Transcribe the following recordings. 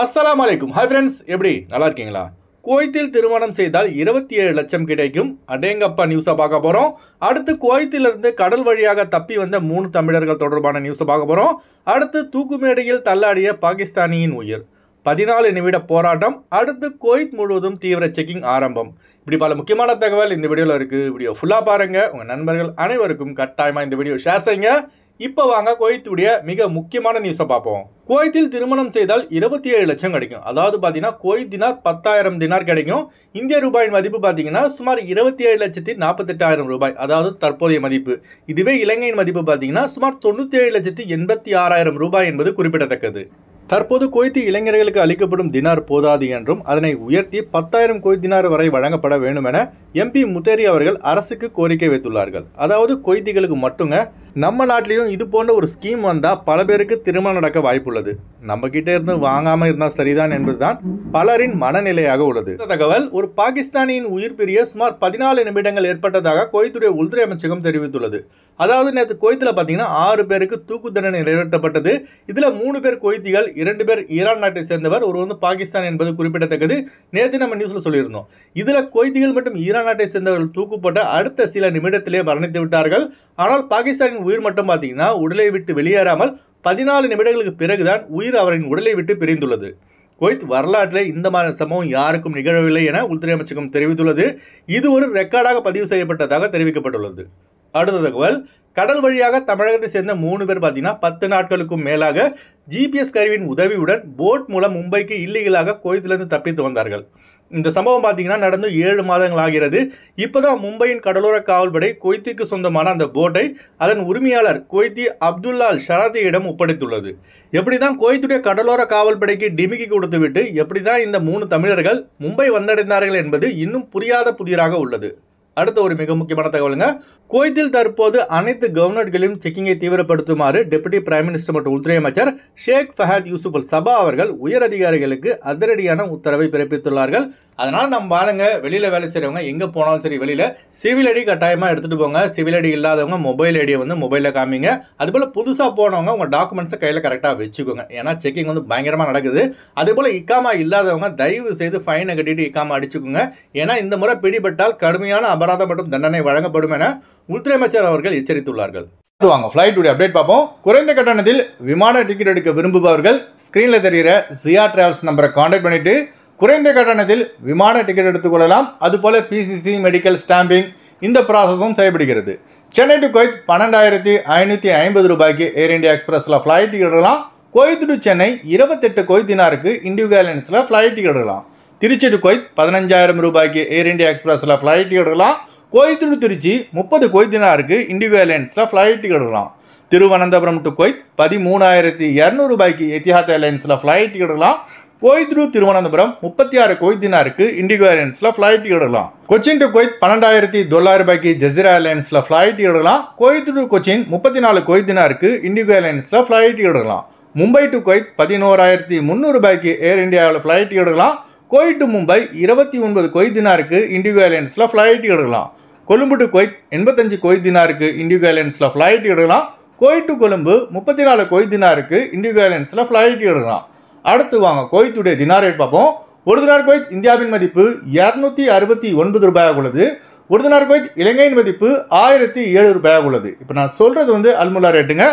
அஸ்ஸலாமு அலைக்கும். Hi friends, எப்படி நல்லா இருக்கீங்களா? குவைத்தில் திருமணம் செய்தால் 27 லட்சம் கிடைக்கும். அடேங்கப்பா நியூஸை பார்க்க போகிறோம். அடுத்து குவைத்திலிருந்து கடல் வழியாக தப்பி வந்த 3 தமிழர்கள் தொடர்பான நியூஸை பார்க்க போகிறோம். அடுத்து தூக்குமேடையில் தள்ளாடிய பாகிஸ்தானியின் உயிர், 14 நிமிட போராட்டம். அடுத்து குவைத் முழுவதும் தீவிர செக்கிங் ஆரம்பம். இப்படி பல முக்கியமான தகவல் இந்த வீடியோவில் இருக்குது. வீடியோ ஃபுல்லாக பாருங்கள். உங்கள் நண்பர்கள் அனைவருக்கும் கட்டாயமாக இந்த வீடியோ ஷேர் செய்யுங்க. இப்போ வாங்க குவைத்துடைய மிக முக்கியமான நியூஸை பார்ப்போம். குவைத்தில் திருமணம் செய்தால் 27 லட்சம் கிடைக்கும். அதாவது பார்த்தீங்கன்னா குவைத் தினார் 10,000 தினார் கிடைக்கும். இந்திய ரூபாயின் மதிப்பு பார்த்தீங்கன்னா சுமார் 27,48,000 ரூபாய், அதாவது தற்போதைய மதிப்பு. இதுவே இலங்கையின் மதிப்பு பார்த்தீங்கன்னா சுமார் 97,86,000 ரூபாய் என்பது குறிப்பிடத்தக்கது. தற்போது குவைத்து இளைஞர்களுக்கு அளிக்கப்படும் தினார் போதாது என்றும் அதனை உயர்த்தி 10,000 குவைத் தினார் வரை வழங்கப்பட வேண்டும் என எம்பி முத்தேரி அவர்கள் அரசுக்கு கோரிக்கை வைத்துள்ளார்கள். அதாவது குவைத்திகளுக்கு மட்டுங்க. நம்ம நாட்டிலையும் இது போன்ற ஒரு ஸ்கீம் வந்தால் பல பேருக்கு திருமணம் நடக்க வாய்ப்புள்ளது. நம்ம கிட்ட இருந்து வாங்காமல் இருந்தால் சரிதான் என்பதுதான் பலரின் மனநிலையாக உள்ளது. இந்த தகவல், ஒரு பாகிஸ்தானியின் உயிர் பிரிய சுமார் 14 நிமிடங்கள் ஏற்பட்டதாக குவைத்துடைய உள்துறை அமைச்சகம் தெரிவித்துள்ளது. அதாவது நேற்று குவைத்தில் பார்த்தீங்கன்னா 6 பேருக்கு தூக்கு தண்டனை நிறைவேற்றப்பட்டது. இதில் 3 பேர் குவைத்திகள், 2 பேர் ஈரான் நாட்டை சேர்ந்தவர், ஒரு வந்து பாகிஸ்தான் என்பது குறிப்பிடத்தக்கது. நேற்று நம்ம நியூஸில் சொல்லியிருந்தோம். இதில் குவைத்திகள் மற்றும் ஈரான் நாட்டை சேர்ந்தவர்கள் தூக்குப்பட்ட அடுத்த சில நிமிடத்திலே மரணித்து விட்டார்கள். ஆனால் பாகிஸ்தானின் உயிர் மட்டும் பார்த்தீங்கன்னா உடலை விட்டு வெளியேறாமல் 14 நிமிடங்களுக்கு பிறகுதான் உயிர் அவரின் உடலை விட்டு பிரிந்துள்ளது. குவைத் வரலாற்றில் இந்த மாதிரி சம்பவம் யாருக்கும் நிகழவில்லை என உள்துறை அமைச்சகம் தெரிவித்துள்ளது. இது ஒரு ரெக்கார்டாக பதிவு செய்யப்பட்டதாக தெரிவிக்கப்பட்டுள்ளது. அடுத்த தகவல், கடல் வழியாக தமிழகத்தை சேர்ந்த 3 பேர் பார்த்தீங்கன்னா 10 நாட்களுக்கும் மேலாக ஜிபிஎஸ் கருவியின் உதவியுடன் போட் மூலம் மும்பைக்கு இல்லீகலாக குவைத்திலிருந்து தப்பித்து வந்தார்கள். இந்த சம்பவம் பார்த்தீங்கன்னா நடந்து 7 மாதங்கள் ஆகிறது. இப்போதான் மும்பையின் கடலோர காவல்படை குவைத்திற்கு சொந்தமான அந்த போட்டை அதன் உரிமையாளர் குவைத்தி அப்துல்லால் ஷராத்தியிடம் ஒப்படைத்துள்ளது. எப்படி தான் குவைத்துடைய கடலோர காவல்படைக்கு டிமிக்கி கொடுத்துவிட்டு எப்படி தான் இந்த 3 தமிழர்கள் மும்பை வந்தடைந்தார்கள் என்பது இன்னும் புரியாத புதிராக உள்ளது. அடுத்த ஒரு மிக முக்கியமான தகவலுங்க, குவைத்தில் தற்போது அனைத்து கவர்னர்களையும் செக்கிங்கை தீவிரப்படுத்துமாறு டெபுட்டி பிரைம் மினிஸ்டர் மற்றும் உள்துறை அமைச்சர் ஷேக் ஃபஹத் யூசுப் அல் சபா அவர்கள் உயர் அதிகாரிகளுக்கு அதிரடியான உத்தரவை பிறப்பித்துள்ளார்கள். அதனால் நம்ம ஆளுங்க வெளியில் வேலை செய்கிறவங்க எங்கே போனாலும் சரி வெளியில் சிவில் ஐடி கட்டாயமாக எடுத்துகிட்டு போங்க. சிவில் ஐடி இல்லாதவங்க மொபைல் ஐடியை வந்து மொபைலில் காமிங்க. அதுபோல் புதுசாக போனவங்க உங்கள் டாக்குமெண்ட்ஸை கையில் கரெக்டாக வச்சுக்கோங்க. ஏன்னா செக்கிங் வந்து பயங்கரமாக நடக்குது. அதேபோல் இக்காமா இல்லாதவங்க தயவு செய்து ஃபைனை கட்டிட்டு இக்காமா அடிச்சுக்கோங்க. ஏன்னா இந்த முறை பிடிபட்டால் கடுமையான அபராதம் மற்றும் தண்டனை வழங்கப்படும் என உள்துறை அமைச்சர் அவர்கள் எச்சரித்துள்ளார்கள். வாங்க ஃப்ளைட்டுடைய அப்டேட் பார்ப்போம். குறைந்த கட்டணத்தில் விமான டிக்கெட் எடுக்க விரும்புபவர்கள் ஸ்க்ரீனில் தெரிகிற ஜியா டிராவல்ஸ் நம்பரை கான்டாக்ட் பண்ணிவிட்டு குறைந்த கட்டணத்தில் விமான டிக்கெட் எடுத்துக்கொள்ளலாம். அதுபோல் பிசிசி, மெடிக்கல், ஸ்டாம்பிங் இந்த ப்ராசஸும் செய்யப்படுகிறது. சென்னை டு குவைத் 12,550 ரூபாய்க்கு ஏர் இந்தியா எக்ஸ்பிரஸில் ஃப்ளைட் டிக்கெட் எடுக்கலாம். குவைத் டு சென்னை 28 குவைத் தினாருக்கு இண்டிகோ ஏர்லைன்ஸில் ஃப்ளைட் டிக்கெட் எடுக்கலாம். திருச்சி டு குவைத் 15,000 ரூபாய்க்கு ஏர் இந்தியா எக்ஸ்பிரஸில் ஃப்ளைட் டிக்கெட் எடுக்கலாம். குவைத் டு திருச்சி 30 குவைத் தினாருக்கு இண்டிகோ ஏர்லைன்ஸில் ஃப்ளைட் டிக்கெட் எடுக்கலாம். திருவனந்தபுரம் டு குவைத் 13,200 ரூபாய்க்கு எத்திஹாத் ஏர்லைன்ஸில் ஃப்ளைட் டிக்கெட் எடுக்கலாம். குவைத் டு திருவனந்தபுரம் 36 குவைத் தினாருக்கு இண்டிகோ ஏர்லைன்ஸில் ஃப்ளைட் டிக்கெட் எடுக்கலாம். கொச்சின் டு குவைத் 12,900 ரூபாய்க்கு ஜெசிரா ஏர்லைன்ஸில் ஃப்ளைட் டிக்கெட் எடுக்கலாம். குவைத் டு கொச்சின் 34 குவைத் தினாருக்கு இண்டிகோ ஏர்லைன்ஸில் ஃப்ளைட் டிக்கெட் எடுக்கலாம். மும்பை டு குவைத் 11,300 ரூபாய்க்கு ஏர் இந்தியாவில் ஃப்ளைட் டிக்கெட் எடுக்கலாம். குவைத் டு மும்பை 29 குவைத் தினாருக்கு இண்டிகோ ஏர்லைன்ஸில் ஃப்ளைட் டிக்கெட் எடுக்கலாம். கொழும்பு டு குவைத் 85 குவைத் தினாருக்கு இண்டிகோ ஏர்லைன்ஸில் ஃப்ளைட் டிக்கெட் எடுக்கலாம். குவைத் டு கொழும்பு 34 குவைத் தினாருக்கு இண்டிகோ ஏர்லைன்ஸில் ஃப்ளைட் டிக்கெட் எடுக்கலாம். அடுத்து வாங்க குவைத்துடைய தினார் ரேட் பார்ப்போம். ஒரு தினார் குவைத் இந்தியாவின் மதிப்பு 269 ரூபாயாக உள்ளது. ஒரு தினார் குவைத் இலங்கையின் மதிப்பு 1,007 ரூபாயாக உள்ளது. இப்போ நான் சொல்கிறது வந்து அல்முல்லா ரேட்டுங்க.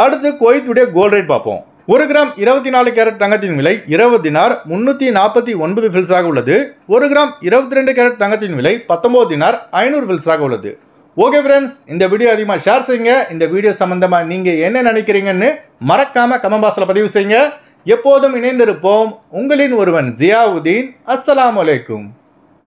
அடுத்து குவைத்துடைய கோல்ட் ரேட் பார்ப்போம். 1 கிராம் 24 கேரட் தங்கத்தின் விலை 20 தினார் 349 ஃபில்ஸாக உள்ளது. 1 கிராம் 22 கேரட் தங்கத்தின் விலை 19 தினார் 500 ஃபில்ஸாக உள்ளது. ஓகே ஃப்ரெண்ட்ஸ், இந்த வீடியோ அதிகமாக ஷேர் செய்யுங்க. இந்த வீடியோ சம்பந்தமாக நீங்கள் என்ன நினைக்கிறீங்கன்னு மறக்காமல் கமெண்ட் பாக்ஸில் பதிவு செய்யுங்க. எப்போதும் இணைந்திருப்போம். உங்களின் ஒருவன் ஜியாவுதீன். அஸ்ஸலாமு அலைக்கும்.